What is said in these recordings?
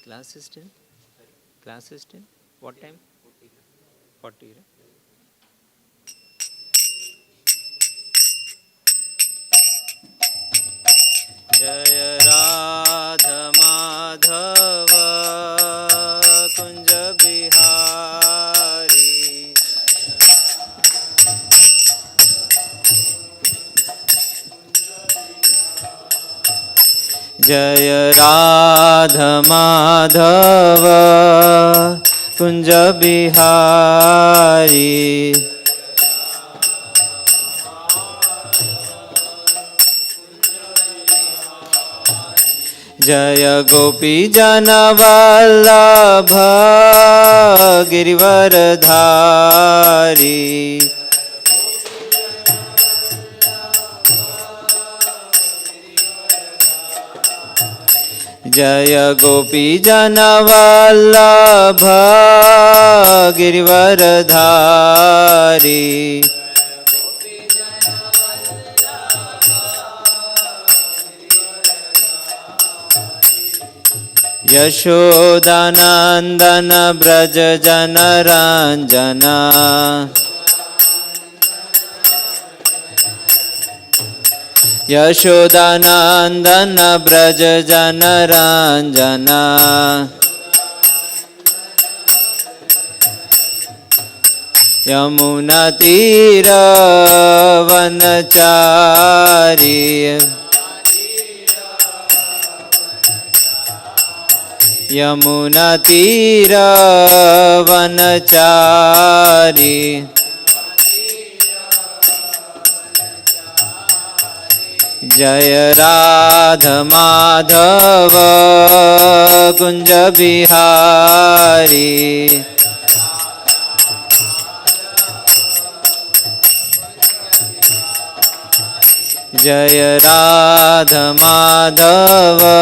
Class is 10? Class is 10? What time? 40, right? Jaya Radha Madhava Kunja Bihari Jaya Radha Madhava Kunja Bihari Jaya Gopi Jana Vallabha Girivaradhari Jaya Gopi Jana Vallabha Girivaradhari Yashodanandana Braja Jana Ranjana Yashodanandana Braja Jana Ranjana Yamuna Tira Vanachari Yamuna Tira Vanachari Jaya Radha Madhava Kunja Bihari Jaya Radha Madhava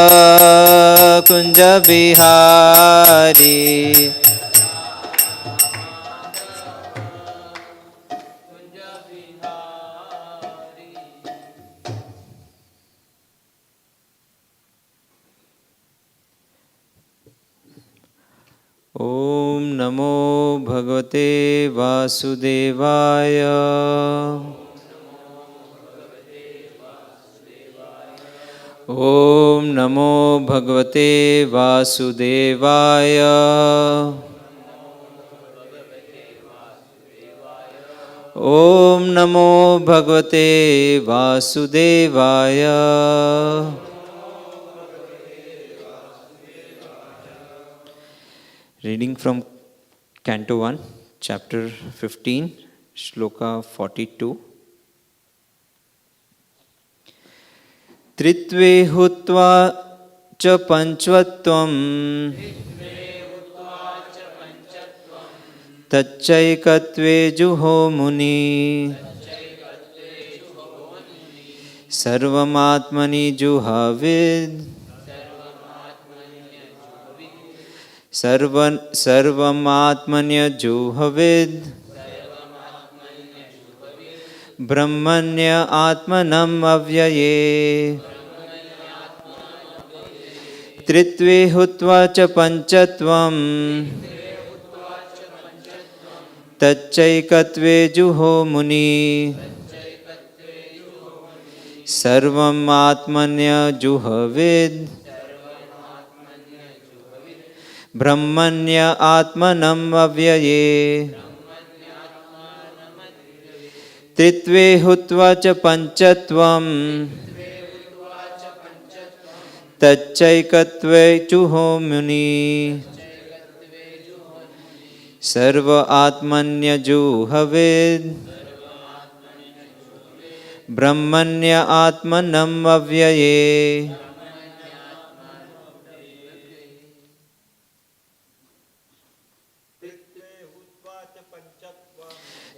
Kunja Bihari Om Namo Bhagavate Vasudevaya Om Namo Bhagavate Vasudevaya Om Namo Bhagavate Vasudevaya Reading from Canto 1, Chapter 15, Shloka 42. Tritve hutvā ca pañcatvaṁ caikatve juhomuni sarvam ātmany ajuhavīd sarvam ātmany ajuhavīd brahmaṇy ātmānam avyaye tritve hutvā ca pañcatvaṁ caikatve juhomuni sarvam ātmany ajuhavīd brahmaṇy ātmānam avyaye tritve hutvā ca pañcatvaṁ caikatve juhomuni sarva ātmany ajuhavīd brahmaṇy ātmānam avyaye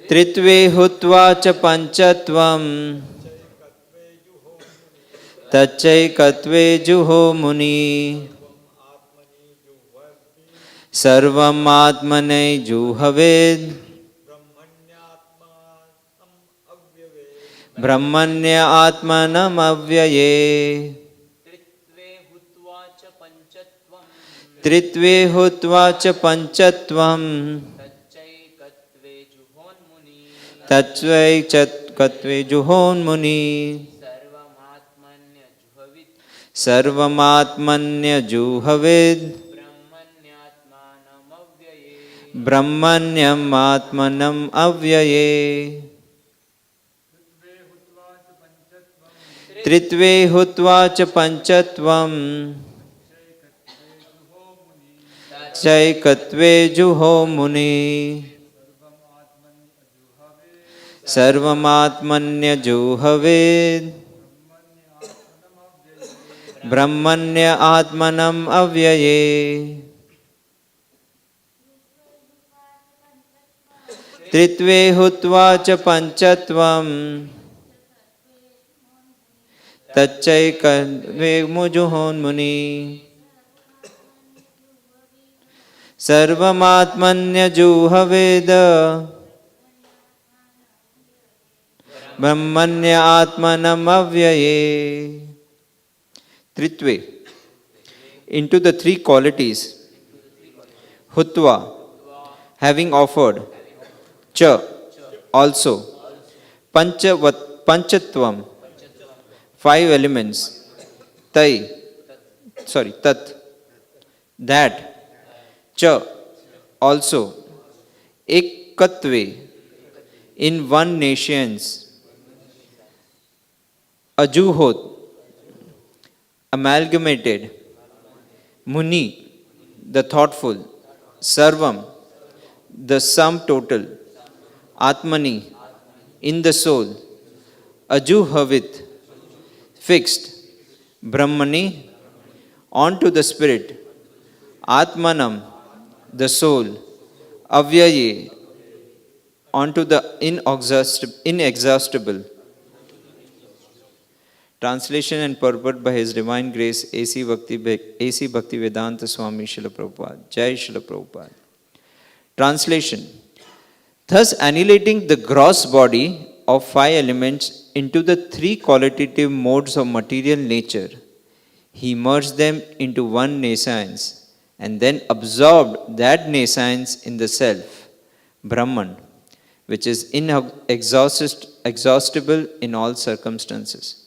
tritve hutvā ca pañcatvaṁ caikatve juhomuni sarvam ātmany ajuhavīd brahmaṇy ātmānam avyaye tritve hutvā ca pañcatvaṁ caikatve juhon muniḥ sarvam ajuhavīd brahmaṇyam ātmānam avyaye tritve hutvā ca pañcatvaṁ caikatve juhon muniḥ sarvam ajuhavīd brahmaṇya ātmānam avyaye tritve hutvā ca pañcatvaṁ caikatve juhon muniḥ sarvam ajuhavīd brahmaṇya ātmānam avyaye. Tritve, into the three qualities. Hutvā, having offered. Cha, also. Pañcatvaṁ, five elements. Tat, that. Cha, also. Caikatve, in one nations. Ajuhovīd, amalgamated. Muniḥ, the thoughtful. Sarvam, the sum total. Ātmany, in the soul. Ajuhavīd, fixed. Brahmaṇy, onto the spirit. Ātmānam, the soul. Avyaye, onto the inexhaustible. Translation and purport by His Divine Grace A.C. Bhaktivedanta Swami Srila Prabhupada. Jai Srila Prabhupada. Translation. Thus annihilating the gross body of five elements into the three qualitative modes of material nature, He merged them into one nescience and then absorbed that nescience in the self, Brahman, which is inexhaustible in all circumstances.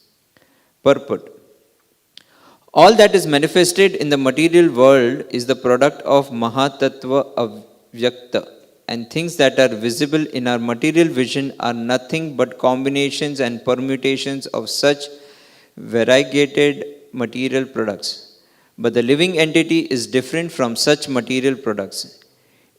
Purport. All that is manifested in the material world is the product of Mahatattva avyakta, and things that are visible in our material vision are nothing but combinations and permutations of such variegated material products. But the living entity is different from such material products.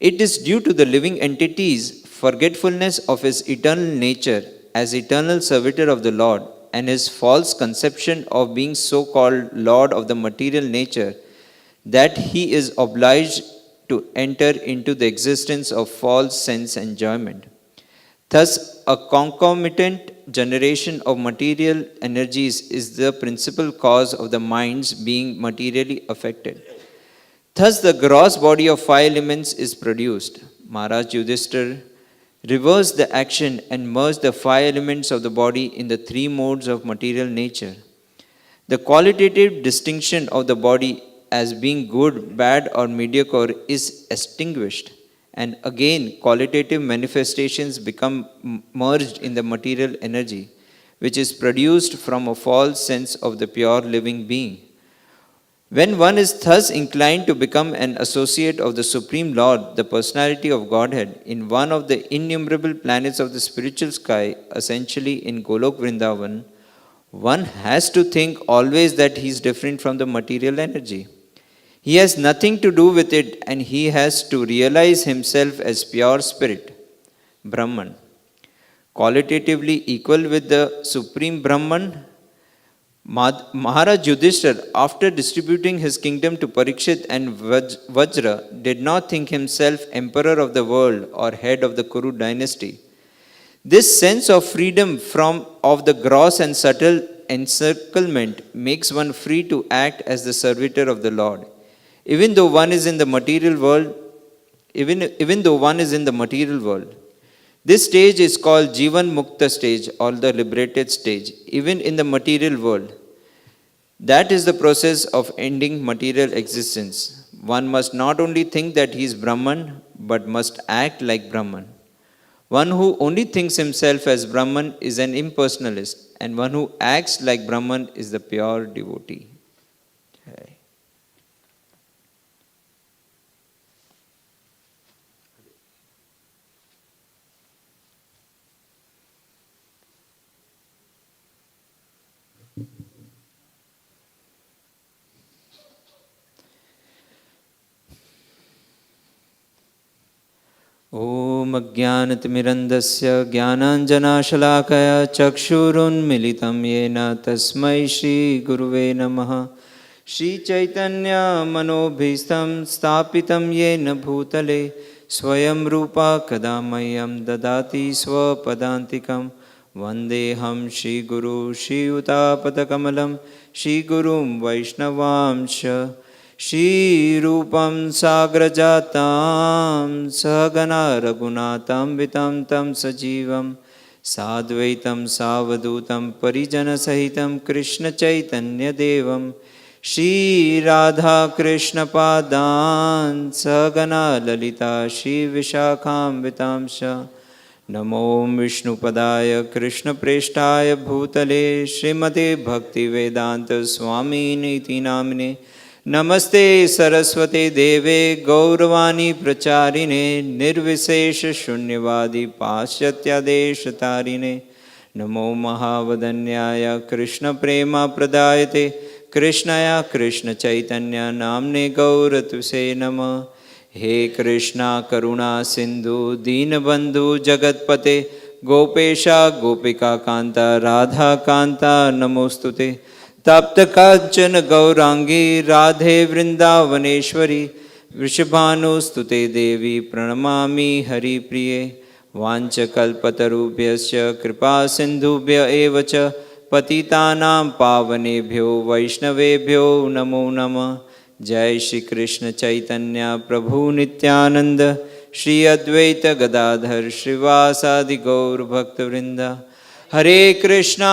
It is due to the living entity's forgetfulness of his eternal nature as eternal servitor of the Lord, and his false conception of being so-called Lord of the material nature, that he is obliged to enter into the existence of false sense enjoyment. Thus, a concomitant generation of material energies is the principal cause of the mind's being materially affected. Thus, the gross body of five elements is produced. Maharaj Yudhishthira reversed the action and merged the five elements of the body in the three modes of material nature. The qualitative distinction of the body as being good, bad, or mediocre is extinguished, and again qualitative manifestations become merged in the material energy, which is produced from a false sense of the pure living being. When one is thus inclined to become an associate of the Supreme Lord, the Personality of Godhead, in one of the innumerable planets of the spiritual sky, essentially in Golok Vrindavan, one has to think always that he is different from the material energy. He has nothing to do with it, and he has to realize himself as pure spirit, Brahman, qualitatively equal with the Supreme Brahman. Maharaj Yudhishthira, after distributing his kingdom to Parikshit and Vajra, did not think himself emperor of the world or head of the Kuru dynasty. This sense of freedom of the gross and subtle encirclement makes one free to act as the servitor of the Lord. Even though one is in the material world, this stage is called Jivan Mukta stage, or the liberated stage. Even in the material world, That is the process of ending material existence. One must not only think that he is Brahman, but must act like Brahman. One who only thinks himself as Brahman is an impersonalist, and one who acts like Brahman is the pure devotee. Okay. ॐ अज्ञानतिमिरन्धस्य ज्ञानाञ्जनाशलाकया चक्षुरुन्मिलितं येन तस्मै श्रीगुरुवे नमः। श्रीचैतन्यमनोभीष्टं स्थापितं येन भूतले स्वयं रूपा कदा मह्यं ददाति स्वपदान्तिकं। वन्देऽहं श्रीगुरुं श्रीयुतापदकमलं श्रीगुरुं वैष्णवांश्च। श्रीरूपं साग्रजातां सहगना रघुनाथान्वितं तं सजीवं साद्वैतं सावधूतं परिजनसहितं कृष्णचैतन्यदेवं श्रीराधाकृष्णपादान् सहगना ललिता श्रीविशाखान्वितांश्च। नमो विष्णुपदाय कृष्णप्रेष्ठाय भूतले श्रीमते भक्तिवेदान्तस्वामिनीति नामिने। नमस्ते सरस्वते देवे गौरवाणी प्रचारिणे निर्विशेष शून्यवादी पाश्चात्यादेशतारिणे। नमो महावदन्याय कृष्ण प्रेमा प्रदायते कृष्णया कृष्ण चैतन्य नामने गौरतुसे नमः। हे कृष्णा करुणा सिंधु दीनबंधु जगतपते गोपेशा गोपिका कांता राधा कांता नमोस्तुते। तप्त कांचन गौरांगी राधे वृंदावनेश्वरी वृषभानुस्तुते देवी प्रणमामि हरिप्रिये। वाञ्छकल्पतरुभ्यश्च कृपा सिन्धुभ्य एव च पतितानां पावनेभ्यो वैष्णवेभ्यो नमो नमः। जय श्री कृष्ण चैतन्य प्रभु नित्यानंद श्री अद्वैत गदाधर श्रीवासादि गौर भक्तवृंद। हरे Krishna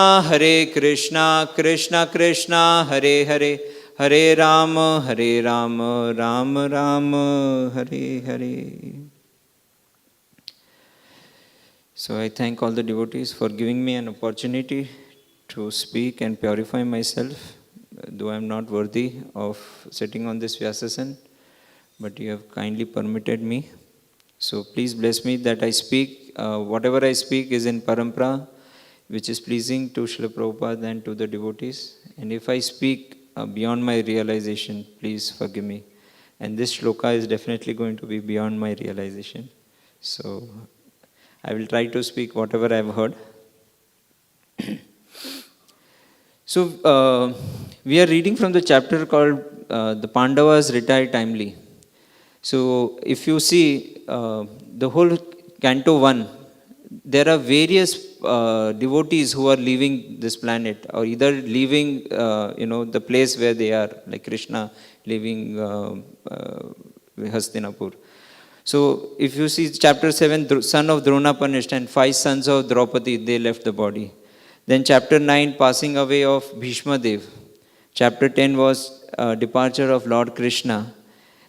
Krishna Krishna Hare Hare Hare Ram Ram Ram Hare Hare. So I thank all the devotees for giving me an opportunity to speak and purify myself, though I am not worthy of sitting on this Vyasasan, but you have kindly permitted me. So please bless me that I speak, whatever I speak is in parampara, which is pleasing to Srila Prabhupada and to the devotees. And if I speak beyond my realization, please forgive me. And this shloka is definitely going to be beyond my realization. So I will try to speak whatever I have heard. So we are reading from the chapter called The Pandavas Retire Timely. So if you see the whole Canto 1, there are various devotees who are leaving this planet, or either leaving the place where they are, like Krishna leaving Hastinapur. So if you see chapter 7, son of Drona punished, and 5 sons of Draupadi, they left the body. Then chapter 9, passing away of Bhishma Dev. Chapter 10 was departure of Lord Krishna.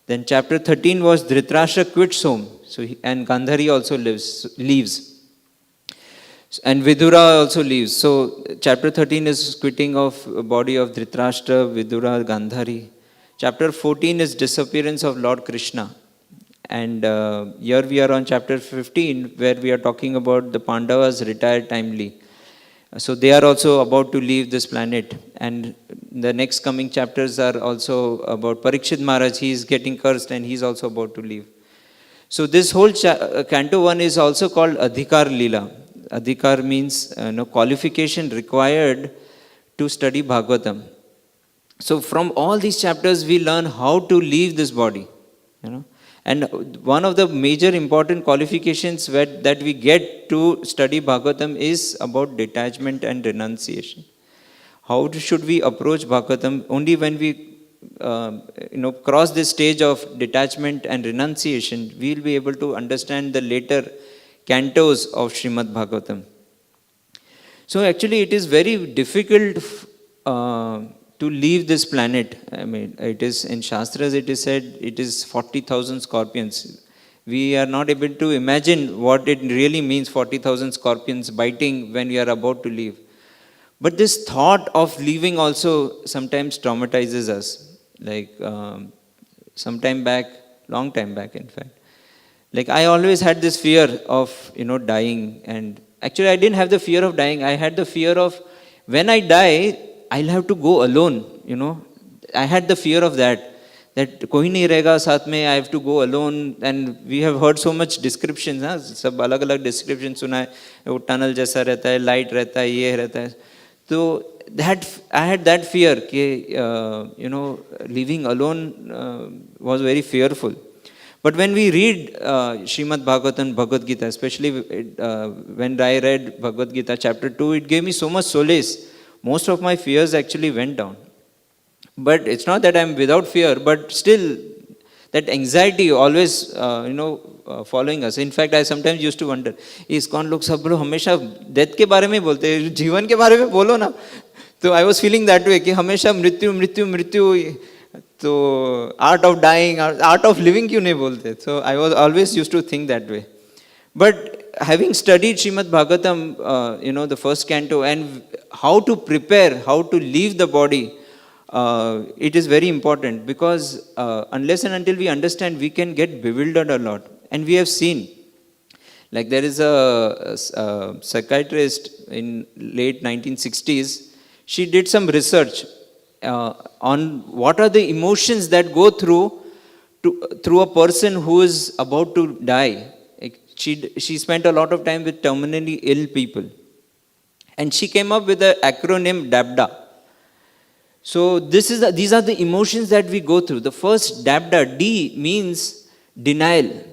Then chapter 13 was Dhritarashtra quits home, and Gandhari also leaves. And Vidura also leaves. So chapter 13 is quitting of body of Dhritarashtra, Vidura, Gandhari. Chapter 14 is disappearance of Lord Krishna. And here we are on chapter 15, where we are talking about the Pandavas retired timely. So they are also about to leave this planet. And the next coming chapters are also about Parikshit Maharaj. He is getting cursed and he is also about to leave. So this whole Canto 1 is also called Adhikar Leela. Adhikar means qualification required to study Bhagavatam. So from all these chapters we learn how to leave this body. And one of the major important qualifications that we get to study Bhagavatam is about detachment and renunciation. How should we approach Bhagavatam? Only when we cross this stage of detachment and renunciation, we will be able to understand the later cantos of Srimad Bhagavatam. So actually it is very difficult to leave this planet. I mean, it is in Shastras, it is said it is 40,000 scorpions. We are not able to imagine what it really means, 40,000 scorpions biting when we are about to leave. But this thought of leaving also sometimes traumatizes us. Like some time back, long time back in fact, like I always had this fear of, dying. And actually I didn't have the fear of dying. I had the fear of when I die, I'll have to go alone, I had the fear of that कोई नहीं रहेगा साथ में, I have to go alone. And we have heard so much descriptions, हाँ, सब अलग अलग description सुना है, वो tunnel जैसा रहता है, light रहता है, ये रहता है. तो that I had that fear कि living alone was very fearful. But when we read Srimad Bhagavatam, Bhagavad Gita, especially when I read Bhagavad Gita chapter 2, it gave me so much solace. Most of my fears actually went down. But it's not that I'm without fear, but still that anxiety always, following us. In fact, I sometimes used to wonder, ISKCON लोग सब लोग हमेशा death के बारे में बोलते हैं, जीवन के बारे में बोलो ना. तो I was feeling that way कि हमेशा मृत्यु मृत्यु मृत्यु, तो art of dying, art of living क्यों नहीं बोलते. So I was always used to think that way. But having studied Srimad Bhagavatam, the first canto, and how to prepare, how to leave the body, it is very important, because unless and until we understand, we can get bewildered a lot. And we have seen, like there is a psychiatrist in late 1960s, she did some research on what are the emotions that go through a person who is about to die. She spent a lot of time with terminally ill people. And she came up with the acronym DABDA. So these are the emotions that we go through. The first DABDA, D means denial.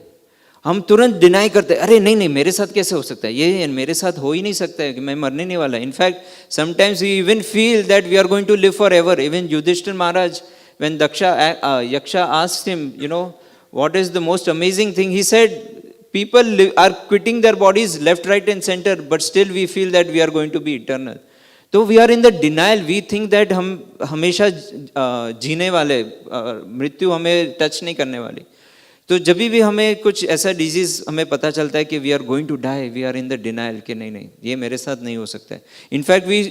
हम तुरंत deny करते हैं, अरे नहीं नहीं मेरे साथ कैसे हो सकता है, ये मेरे साथ हो ही नहीं सकता है कि मैं मरने नहीं वाला. In fact, sometimes we even feel that we are going to live forever. Even Yudhishthir Maharaj, when Yaksha asked him, what is the most amazing thing, he said, people are quitting their bodies left, right and center, but still we feel that we are going to be eternal. So we are in the denial. We think that हम हमेशा जीने वाले, मृत्यु हमें touch नहीं करने वाली. तो जब भी हमें कुछ ऐसा डिजीज हमें पता चलता है कि we are going to die, we are in the denial कि नहीं ये मेरे साथ नहीं हो सकता है. In fact we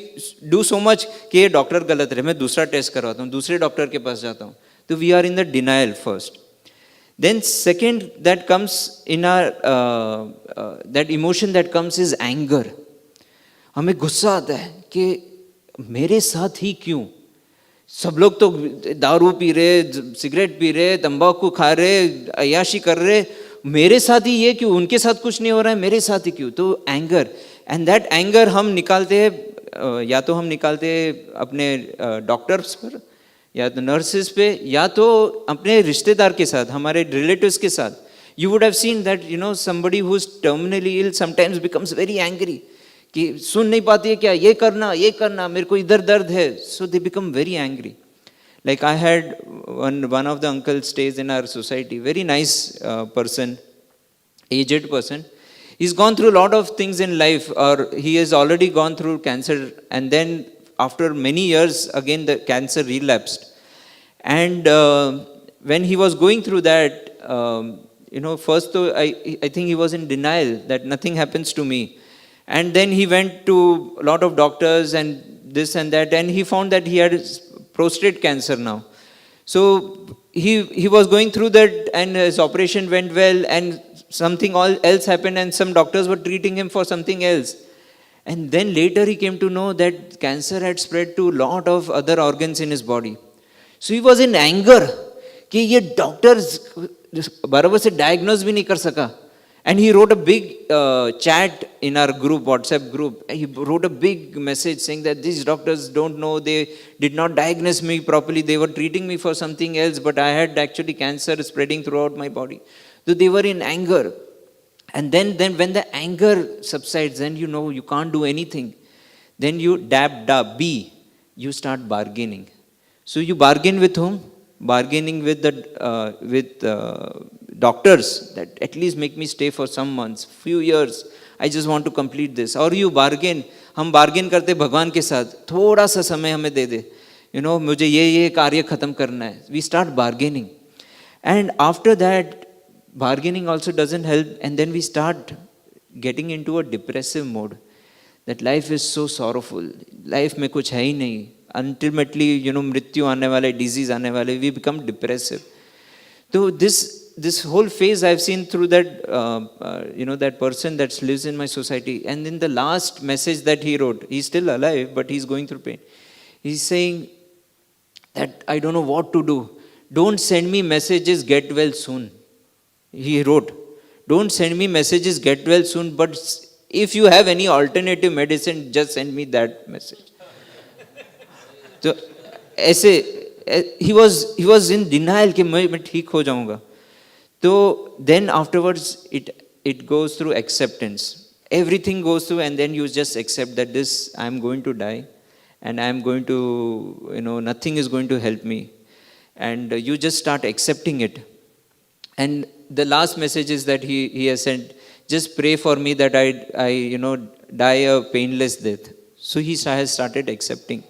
do so much कि ये डॉक्टर गलत है, मैं दूसरा टेस्ट करवाता हूँ, दूसरे डॉक्टर के पास जाता हूँ. तो we are in the denial first. Then second that comes in our, that emotion that comes is anger. हमें गुस्सा आता है कि मेरे साथ ही क्यों, सब लोग तो दारू पी रहे, सिगरेट पी रहे, तंबाकू खा रहे, अय्याशी कर रहे, मेरे साथ ही ये क्यों, उनके साथ कुछ नहीं हो रहा है, मेरे साथ ही क्यों. तो एंगर, एंड दैट एंगर हम निकालते हैं, या तो हम निकालते हैं अपने डॉक्टर्स पर, या तो नर्सेस पे, या तो अपने रिश्तेदार के साथ, हमारे रिलेटिव्स के साथ. You would have seen that somebody who is terminally ill sometimes becomes very angry कि सुन नहीं पाती है क्या, ये करना मेरे को इधर दर्द है. So they become very angry. Like I had one of the uncles stays in our society, very nice person, aged person. He's gone through a lot of things in life, or he has already gone through cancer, and then after many years again the cancer relapsed. And when he was going through that, first though I think he was in denial that nothing happens to me. And then he went to a lot of doctors and this and that, and he found that he had prostate cancer now. So he was going through that, and his operation went well, and something else happened, and some doctors were treating him for something else. And then later he came to know that cancer had spread to a lot of other organs in his body. So he was in anger कि ये doctors बराबर से diagnose भी नहीं कर सका. And he wrote a big chat in our group, WhatsApp group. He wrote a big message saying that these doctors don't know, they did not diagnose me properly, they were treating me for something else, but I had actually cancer spreading throughout my body. So they were in anger. And then when the anger subsides, then you can't do anything. Then you B, you start bargaining. So you bargain with whom? Bargaining with the doctors, that at least make me stay for some months, few years. I just want to complete this. Or you bargain, हम bargain करते भगवान के साथ, थोड़ा सा समय हमें दे दे. मुझे ये कार्य खत्म करना है. We start bargaining. And after that, bargaining also doesn't help, and then we start getting into a depressive mode. That life is so sorrowful. Life में कुछ है ही नहीं. Ultimately, मृत्यु आने वाले, disease आने वाले, we become depressive. So this whole phase I've seen through that, that person that lives in my society. And in the last message that he wrote, he's still alive, but he's going through pain. He's saying that I don't know what to do. Don't send me messages, get well soon. He wrote, don't send me messages, get well soon, but if you have any alternative medicine, just send me that message. So, he was in denial कि मैं ठीक हो जाऊंगा. So then afterwards it goes through acceptance. Everything goes through, and then you just accept that I'm going to die, and I'm going to, nothing is going to help me. And you just start accepting it. And the last message is that he has sent, just pray for me that I die a painless death. So he has started accepting.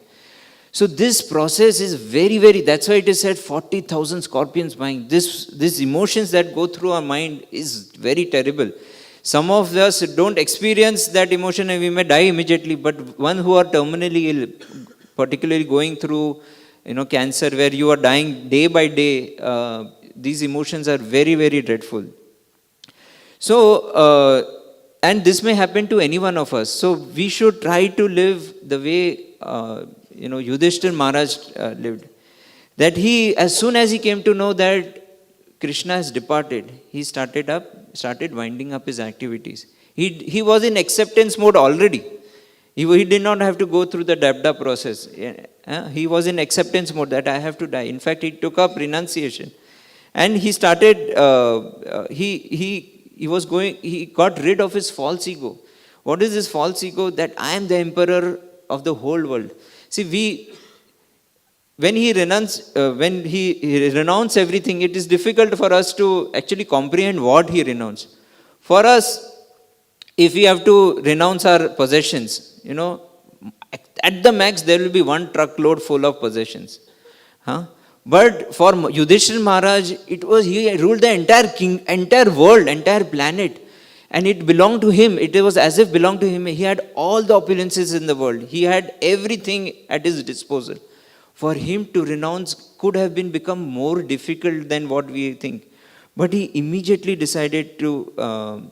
So this process is very, very, that's why it is said 40,000 scorpions mind. These emotions that go through our mind is very terrible. Some of us don't experience that emotion and we may die immediately, but one who are terminally ill, particularly going through cancer, where you are dying day by day, these emotions are very, very dreadful. So, and this may happen to any one of us. So we should try to live the way Yudhishthir Maharaj lived. That as soon as he came to know that Krishna has departed, he started winding up his activities. He was in acceptance mode already. He did not have to go through the dabda process. He was in acceptance mode that I have to die. In fact, he took up renunciation. And he started, he got rid of his false ego. What is this false ego? That I am the emperor of the whole world. See, when he renounced everything, it is difficult for us to actually comprehend what he renounced. For us, if we have to renounce our possessions, at the max there will be one truckload full of possessions. But for Yudhishthir Maharaj, he ruled the entire world, entire planet. And it belonged to him. It was as if belonged to him. He had all the opulences in the world. He had everything at his disposal. For him to renounce could have become more difficult than what we think. But he immediately decided to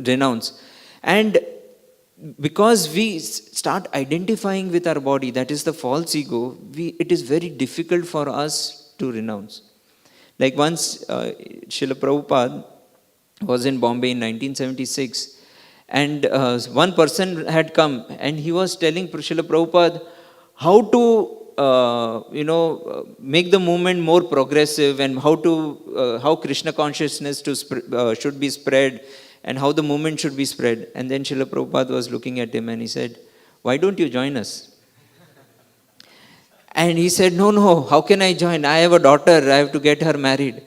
renounce. And because we start identifying with our body, that is the false ego, it is very difficult for us to renounce. Like once Srila Prabhupada was in Bombay in 1976, and one person had come and he was telling Srila Prabhupada how to make the movement more progressive, and how Krishna consciousness should be spread, and how the movement should be spread. And then Srila Prabhupada was looking at him and he said, why don't you join us? And he said, no, how can I join? I have a daughter, I have to get her married.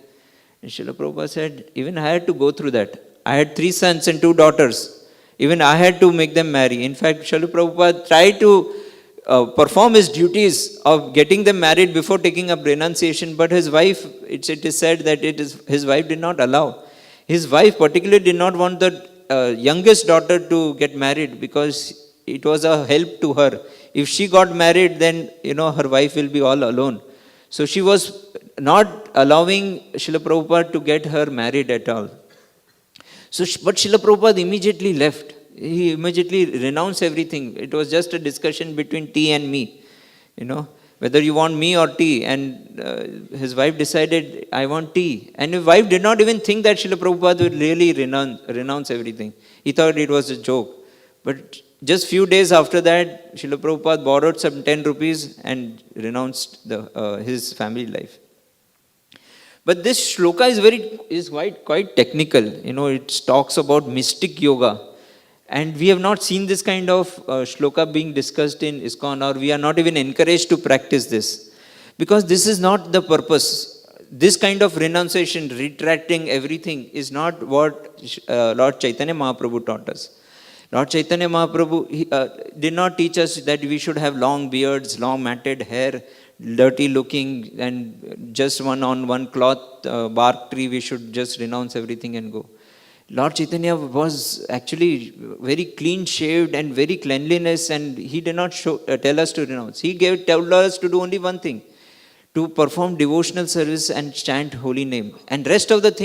And Srila Prabhupada said, even I had to go through that. I had 3 sons and 2 daughters. Even I had to make them marry. In fact, Srila Prabhupada tried to perform his duties of getting them married before taking up renunciation, but his wife, it is said that his wife did not allow. His wife particularly did not want the youngest daughter to get married because it was a help to her. If she got married, then her wife will be all alone. So she was not allowing Srila Prabhupada to get her married at all. But Srila Prabhupada immediately left. He immediately renounced everything. It was just a discussion between tea and me. Whether you want me or tea. And his wife decided, I want tea. And his wife did not even think that Srila Prabhupada would really renounce everything. He thought it was a joke. But just few days after that, Srila Prabhupada borrowed some 10 rupees and renounced his family life. But this shloka is quite technical. It talks about mystic yoga. And we have not seen this kind of shloka being discussed in ISKCON, or we are not even encouraged to practice this. Because this is not the purpose. This kind of renunciation, retracting everything, is not what Lord Chaitanya Mahaprabhu taught us. Lord Chaitanya Mahaprabhu did not teach us that we should have long beards, long matted hair, dirty looking, and just on one cloth, bark tree, we should just renounce everything and go. Lord Chaitanya was actually very clean shaved and very cleanliness, and he did not tell us to renounce. He told us to do only one thing, to perform devotional service and chant holy name. And rest of the things